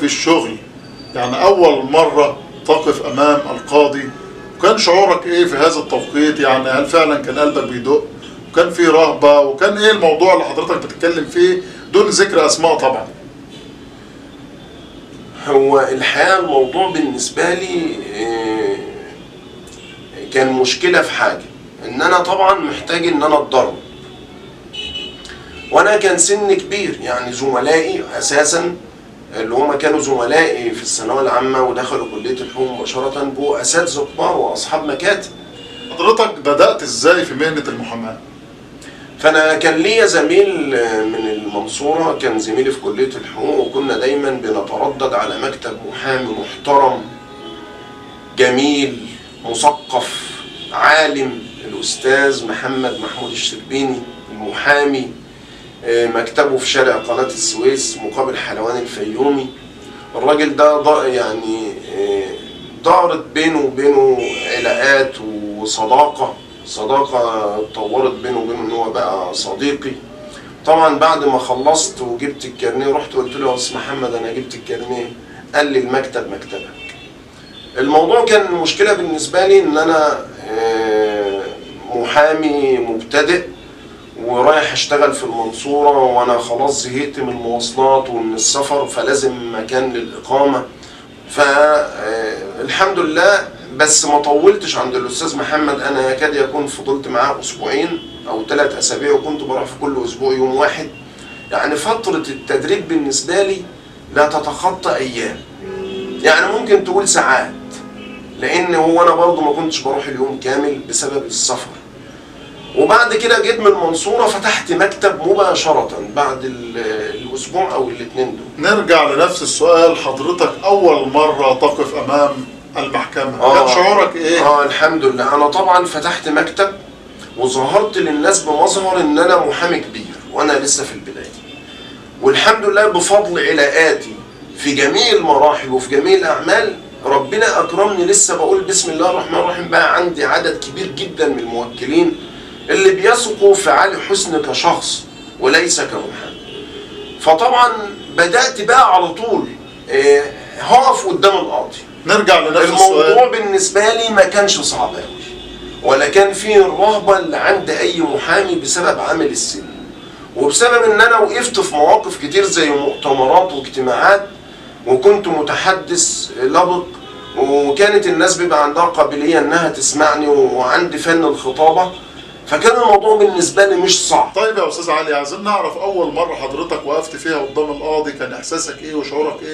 في الشغل، يعني اول مرة تقف امام القاضي، وكان شعورك ايه في هذا التوقيت؟ يعني هل فعلا كان قلبك بيدق وكان في رهبة، وكان ايه الموضوع اللي حضرتك بتتكلم فيه دون ذكر اسماء طبعا؟ هو الحقيقة الموضوع بالنسبة لي كان مشكلة في حاجة، ان انا طبعا محتاج ان انا اتدرب، وانا كان سن كبير، يعني زملائي اساسا اللي هم كانوا زملائي في الثانويه العامه ودخلوا كليه الحقوق مباشره بقوا اساتذه كبار واصحاب مكاتب. حضرتك بدأت ازاي في مهنة المحاماة؟ فانا كان ليا زميل من المنصوره، كان زميلي في كليه الحقوق، وكنا دايما بنتردد على مكتب محامي محترم جميل مثقف عالم، الاستاذ محمد محمود الشربيني المحامي، مكتبه في شارع قناة السويس مقابل حلوان الفيومي. الراجل ده يعني دارت بينه وبينه علاقات وصداقة اتطورت بينه وبينه ان هو بقى صديقي. طبعا بعد ما خلصت وجبت الكارنيه رحت قلت له يا استاذ محمد انا جبت الكارنيه. قال لي المكتب مكتبك. الموضوع كان مشكلة بالنسبة لي ان انا محامي مبتدئ ورايح اشتغل في المنصورة، وانا خلاص زهقت من المواصلات ومن السفر، فلازم مكان للإقامة. فالحمد لله بس ما طولتش عند الأستاذ محمد، أنا يكاد يكون فضلت معاه أسبوعين أو 3 أسابيع، وكنت بروح في كل أسبوع يوم واحد. يعني فترة التدريب بالنسبة لي لا تتخطى أيام، يعني ممكن تقول ساعات، لأن هو أنا برضو ما كنتش بروح اليوم كامل بسبب السفر. وبعد كده جيت من المنصورة فتحت مكتب مباشرة بعد الأسبوع أو الاثنين دول. نرجع لنفس السؤال، حضرتك أول مرة تقف أمام المحكمة كان شعورك إيه؟ الحمد لله، أنا طبعا فتحت مكتب وظهرت للناس بمظهر إن أنا محامي كبير وأنا لسه في البداية، والحمد لله بفضل علاقاتي في جميع المراحل وفي جميع الأعمال ربنا أكرمني. لسه بقول بسم الله الرحمن الرحيم، بقى عندي عدد كبير جدا من الموكلين اللي بيثقوا في علي حسن كشخص وليس كمحامي. فطبعا بدأت بقى على طول هقف قدام القاضي. نرجع لنفس الموضوع السؤال. بالنسبة لي ما كانش صعب قوي، ولا كان فيه الرهبة اللي عند أي محامي بسبب عامل السن، وبسبب إن أنا وقفت في مواقف كتير زي مؤتمرات واجتماعات، وكنت متحدث لبق، وكانت الناس بيبقى عندها قابلية إنها تسمعني، وعندي فن الخطابة، فكان الموضوع بالنسبة لي مش صعب. طيب يا أستاذ علي، عايزين نعرف أول مرة حضرتك وقفت فيها قدام القاضي كان إحساسك إيه وشعورك إيه؟